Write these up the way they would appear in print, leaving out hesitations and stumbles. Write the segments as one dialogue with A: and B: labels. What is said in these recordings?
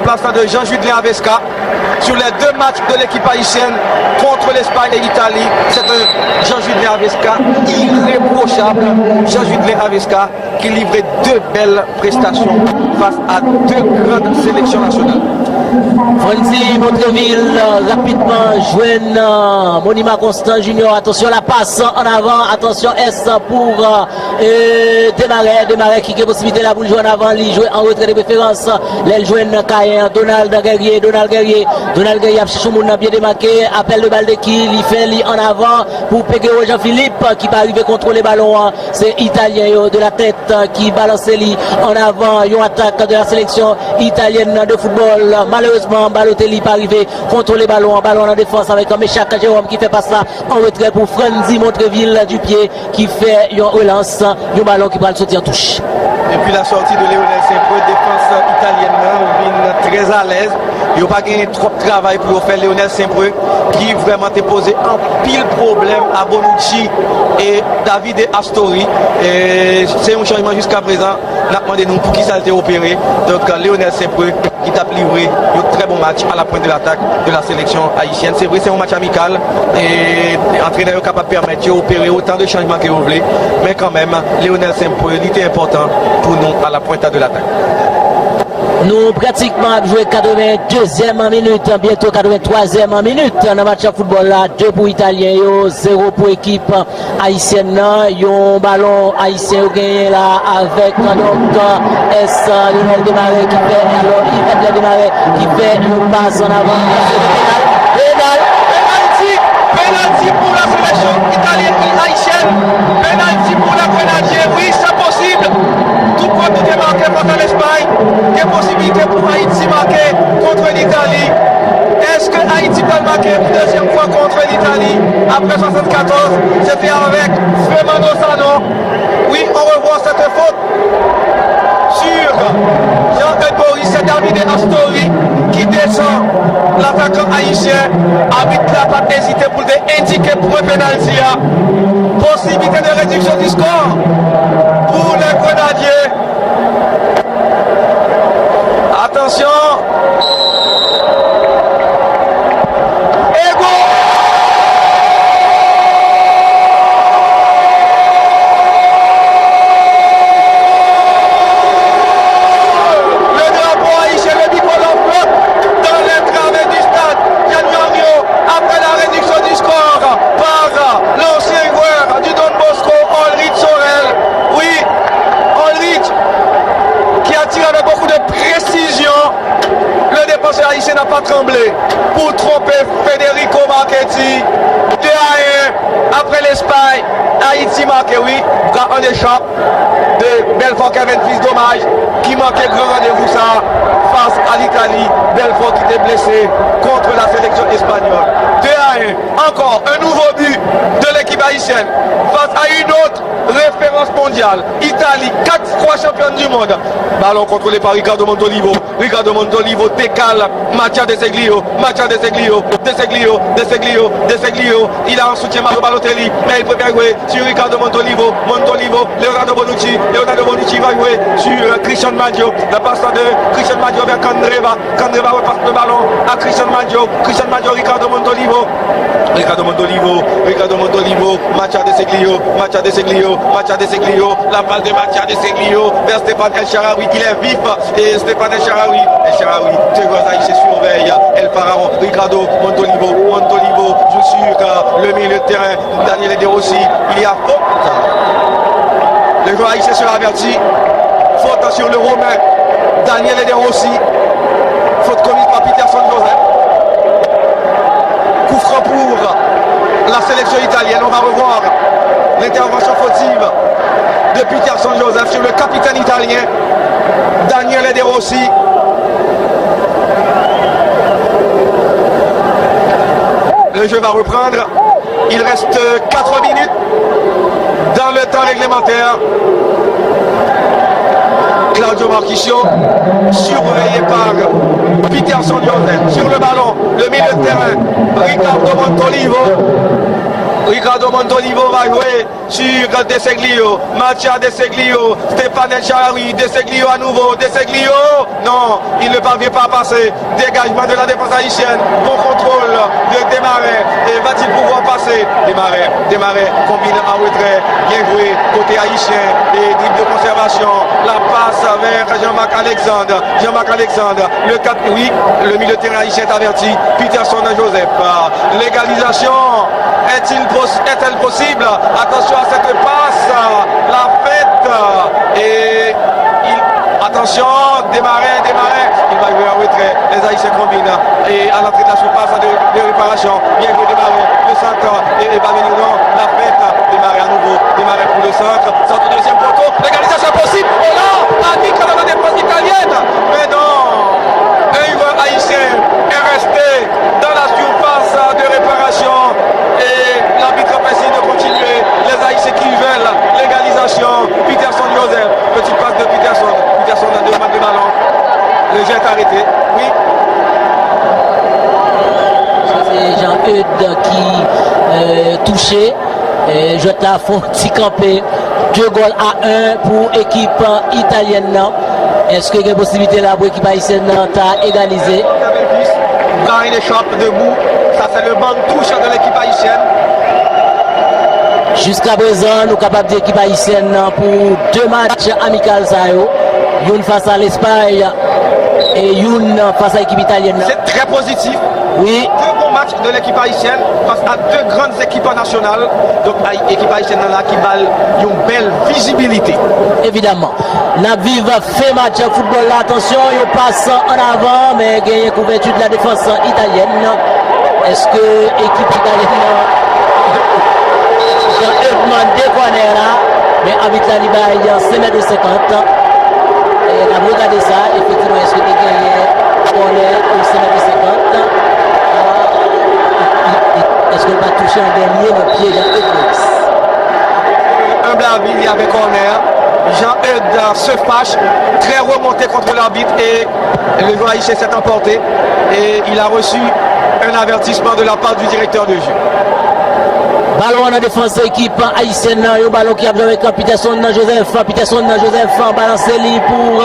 A: Place de Jean-Jude Avesca sur les deux matchs de l'équipe haïtienne contre l'Espagne et l'Italie. C'est un Jean-Jude Avesca irréprochable. Jean-Jude Avesca qui livrait deux belles prestations face à deux grandes sélections nationales.
B: Franzi Montreville rapidement joint Monima Constant Junior. Attention la passe en avant. Attention S pour Desmarais qui a possibilité là pour jouer en avant. Il joue en retrait de préférence. L'aile joint Cayen. Donald Guerrier a cherché mon bien démarqué. Appel de balle de qui il fait en avant pour Peguero Jean-Philippe qui va arriver contrôler le ballon. C'est Italien de la tête qui balance lui en avant. Une attaque de la sélection italienne de football. Malheureusement, Balotelli pas arrivé contrôler le ballon en défense avec un Méchac Jérôme qui fait passer ça en retrait pour Franzi Montreville du pied qui fait une relance, un ballon qui va le sortir en touche.
A: Et puis la sortie de Léonel Saint-Preux, défense italienne, vient très à l'aise. Il n'y a pas gagné trop de travail pour faire Léonel Saint-Preux qui vraiment t'a posé un pile problème à Bonucci et David et Astori. Et c'est un changement jusqu'à présent. On a demandé nous pour qui ça a été opéré. Donc Léonel Saint-Preux qui t'a livré un très bon match à la pointe de l'attaque de la sélection haïtienne. C'est vrai, c'est un match amical et l'entraîneur est capable de permettre d'opérer autant de changements que vous voulez. Mais quand même, Léonel Saint-Preux, il était important pour nous à la pointe de l'attaque.
B: Nous pratiquement joué 82e minute, bientôt 83e minute dans le match de football là, 2 pour Italien, 0 pour équipe haïtienne. Un ballon haïtien gagné là avec donc S Lionel Desmarais qui fait alors Yves Desmarais qui fait une passe en avant.
A: Penalty pour la sélection italienne et haïtienne. Penalty pour la Grenadier. Oui, c'est possible. Tout compte de marqué contre l'Espagne. Il y a possibilité pour Haïti marquer contre l'Italie. Est-ce que Haïti peut marquer une deuxième fois contre l'Italie après 74? C'était avec Fernando Sano. Oui, on revoit cette faute sur Jean-Claude Boris. C'est David Astori qui descend. L'attaquant haïtien habite là, pas hésiter pour indiquer pour un pénalty. Possibilité de réduction du score pour les Grenadiers. Attention. Et goal! Le drapeau haïtien, le bicolore flotte dans les travées du stade Giannorio après la réduction du score par l'ancien joueur du Don Bosco, Ulrich Sorel. Oui, Ulrich qui a tiré avec beaucoup de précision. Le défenseur haïtien n'a pas tremblé pour tromper Federico Marchetti. 2-1 après l'Espagne. Haïti marqué, oui, en échappe de Belfort Kevin Fils dommage qui manquait grand rendez-vous ça face à l'Italie. Belfort qui était blessé contre la sélection espagnole. 2-1. Encore un nouveau but de l'équipe haïtienne face à une autre référence mondiale. Italie, 4 fois championne du monde. Ballon contrôlé par Ricardo Montolivo. Ricardo Montolivo décale Mathias De Seglio. Il a un soutien Mario Balotelli, mais il préfère jouer sur Ricardo Montolivo. Leonardo Bonucci va jouer sur Christian Maggio. La passe de Christian Maggio vers Candreva. Candreva repasse le ballon à Christian Maggio, Ricardo Montolivo. Mathias De Seglio. La balle de Mathias De Seglio vers Stéphane El Shaarawy. Il est vif et Stéphane El Shaarawy, Tegoz Haïtien surveille El Pharaon. Ricardo Montolivo joue sur le milieu de terrain. Daniel De Rossi, il y a faute. Le joueur haïtien sera averti. Faute sur le Romain Daniel De Rossi. Faute commise par Peterson Joseph. Coup franc pour la sélection italienne. On va revoir l'intervention fautive de Peterson Joseph sur le capitaine italien Daniel De Rossi. Le jeu va reprendre. Il reste 4 minutes dans le temps réglementaire. Claudio Marchisio, surveillé par Peterson Joseph. Sur le ballon, le milieu de terrain, Ricardo Ricardo Montolivo va jouer sur Deseglio, Matia Deseglio, Stéphane El Shaarawy, Deseglio à nouveau, Deseglio, non, il ne parvient pas à passer, dégagement de la défense haïtienne, bon contrôle de Desmarais, et va-t-il pouvoir passer? Desmarais combine en retrait, bien joué, côté haïtien, et dribble de conservation, la passe vers Jean-Marc Alexandre, le 4, oui, le milieu de terrain haïtien est averti, Peterson Joseph, l'égalisation, est-elle possible? Attention à cette passe, la fête, et attention, Desmarais, il va jouer en retrait, les haïtiens combinent, et à l'entrée de la surface de réparation, bien joué Desmarais, le centre, et va venir non, la fête, Desmarais à nouveau, Desmarais pour le centre deuxième poteau, l'égalisation est possible, oh là, l'arbitre dans la défense italienne, mais non, un joueur haïtien est resté dans la surface de réparation, et l'arbitre fait signe de continuer, les haïtiens qui veulent l'égalisation, Peterson Joseph, petite passe de Peterson a demandé le ballon, le jet est arrêté, oui.
B: C'est Jean-Eudes qui touché, Jota font petit campé, 2 goals à 1 pour l'équipe italienne. Est-ce qu'il y a une possibilité là pour l'équipe haïtienne à égaliser?
A: Brian échappe debout, ça c'est le banc de touche de l'équipe haïtienne.
B: Jusqu'à présent, nous sommes capables d'équipe haïtienne pour 2 matchs amicaux. Une face à l'Espagne et une face à l'équipe italienne.
A: C'est très positif.
B: Oui.
A: 2 bons matchs de l'équipe haïtienne face à 2 grandes équipes nationales. Donc l'équipe haïtienne là qui balle une belle visibilité.
B: Évidemment. La vive fait match de football là. Attention, il passe en avant, mais il y a une couverture de la défense italienne. Est-ce que l'équipe italienne Jean-Eudes déconne là, mais avec la Libaye, c'est de 50. Et on a regardé ça, effectivement, est-ce que tu as gagné au Sénat de 50? Est-ce qu'on va toucher un dernier le pied Jean-Eudes?
A: Un Blainville avec corner. Jean-Eudes se fâche, très remonté contre l'arbitre et le joueur haïtien s'est emporté et il a reçu un avertissement de la part du directeur de jeu.
B: Ballon en défense équipe haïtienne, un ballon qui a joué avec Peterson Joseph balancé pour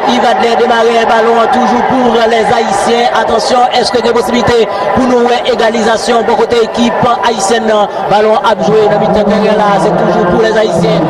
B: il va démarrer, ballon toujours pour les haïtiens. Attention, est-ce que il y a possibilité pour nous égalisation pour côté équipe haïtienne? Ballon à jouer dans le là, c'est toujours pour les haïtiens.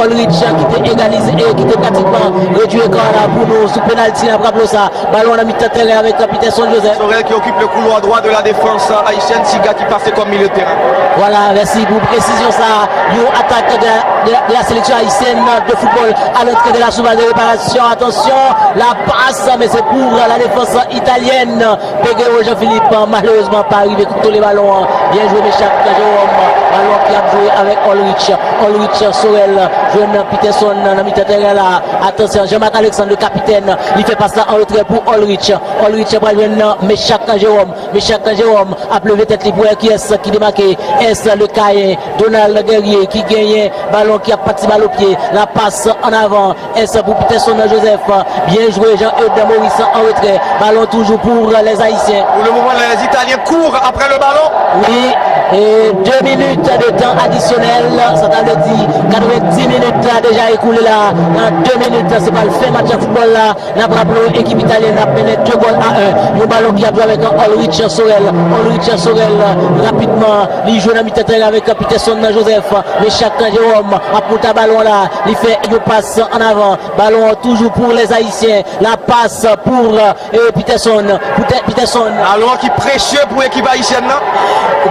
B: Olrich qui était égalisé et qui était pratiquement réduit là pour nous sous pénalty après ça. Ballon dans le avec Peterson Joseph.
A: Sorel qui occupe le couloir droit de la défense haïtienne. Siga qui passait comme milieu de terrain.
B: Voilà, merci pour précision ça. Une attaque de la sélection haïtienne de football à l'entrée de la surface de réparation. Attention, la passe, mais c'est pour la défense italienne. Peguero Jean-Philippe, malheureusement pas arrivé contre les ballons. Bien joué, Méchac Jérôme. Ballon qui a joué avec Olrich, Sorel, jeune Peterson dans le milieu là. Attention, Jean-Marc Alexandre, le capitaine, il fait passer en retrait pour Olrich. Olrich va jouer Méchac Jérôme, a levé tête libre qui est qui démarqué. Est le Cayen, Donald Guerrier qui gagne, ballon qui a parti balle au pied. La passe en avant. Est pour Peterson Joseph. Bien joué Jean-Eudes Maurice en retrait. Ballon toujours pour les Haïtiens.
A: Pour le moment, les Italiens courent après le ballon.
B: Oui. Et 2 minutes de temps additionnel, ça t'a dit 90 minutes déjà écoulé là. Dans 2 minutes, c'est pas le fait match de football là. La Brablo, équipe italienne a mené 2 goals à 1. Le ballon qui a joué avec Olrich Sorel, rapidement, il joue dans mi-terrain avec Peterson Joseph. Méchac Jérôme a pour ta ballon là. Il fait une passe en avant. Ballon toujours pour les Haïtiens. La passe pour Peterson.
A: Ballon qui précieux pour l'équipe haïtienne.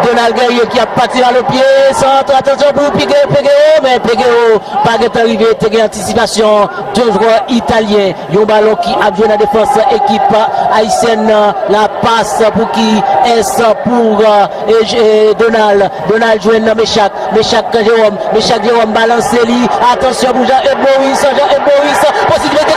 B: Donald Guerrier qui a parti dans le pied, centre, attention pour Peguero, mais Peguero pas arrivé, Peguero anticipation, 2 joueurs italiens, un ballon qui a joué dans la défense équipe haïtienne, la passe pour qui est pour Donald joué dans Méchac Jérôme balance lui, attention pour Jean-Eudes Maurice, possibilité de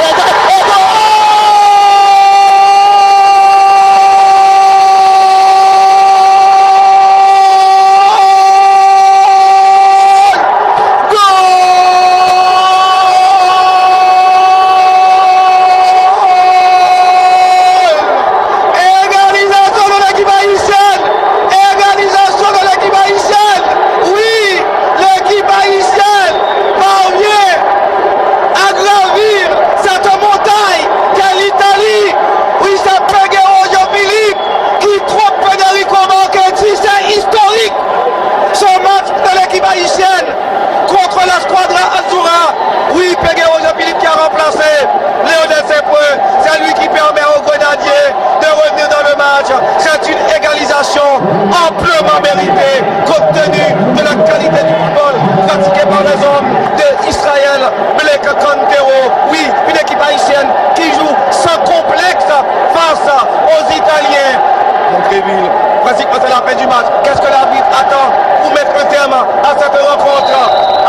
A: Bréville. Pratiquement c'est la fin du match. Qu'est-ce que l'arbitre attend pour mettre un terme à cette rencontre?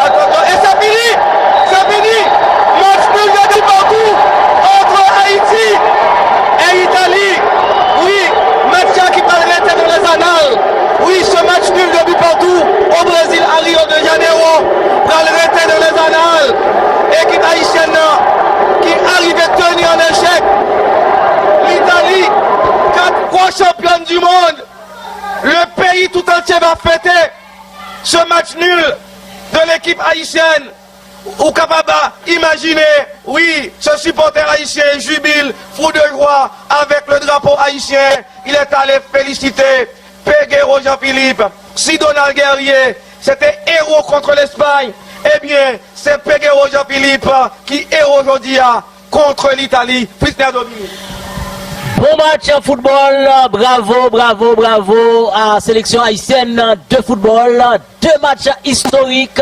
A: Attention, et c'est fini! C'est fini! Match nul de partout entre Haïti et Italie. Oui, match qui va rester dans les annales. Oui, ce match nul de but partout au Brésil, à Rio de Janeiro, va rester dans les annales. Équipe haïtienne qui arrive à tenir en échec l'Italie, 4 fois championne du monde. Le pays tout entier va fêter ce match nul de l'équipe haïtienne. Ou capable d'imaginer, oui, ce supporter haïtien jubile, fou de joie avec le drapeau haïtien. Il est allé féliciter Peguero Jean-Philippe. Si Donald Guerrier, c'était héros contre l'Espagne, eh bien, c'est Peguero Jean-Philippe qui est aujourd'hui contre l'Italie.
B: Bon match en football, bravo, bravo, bravo à la sélection haïtienne de football. 2 matchs historiques,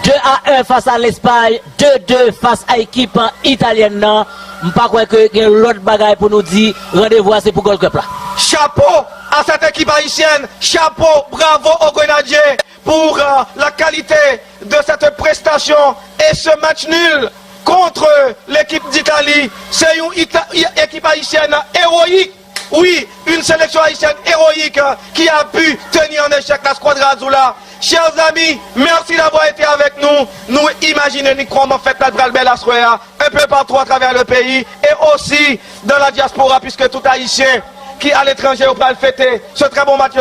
B: 2-1 face à l'Espagne, 2-2 face à l'équipe italienne. Je ne crois pas qu'il y a l'autre bagaille pour nous dire rendez-vous c'est pour Gold Cup là.
A: Chapeau à cette équipe haïtienne, chapeau, bravo aux Grenadiers pour la qualité de cette prestation et ce match nul contre l'équipe d'Italie. C'est une équipe haïtienne héroïque. Oui, une sélection haïtienne héroïque qui a pu tenir en échec la Squadra Azula. Chers amis, merci d'avoir été avec nous. Nous imaginons comment fait la belle assoya un peu partout à travers le pays et aussi dans la diaspora puisque tout haïtien qui à l'étranger au plan fêter ce très bon match.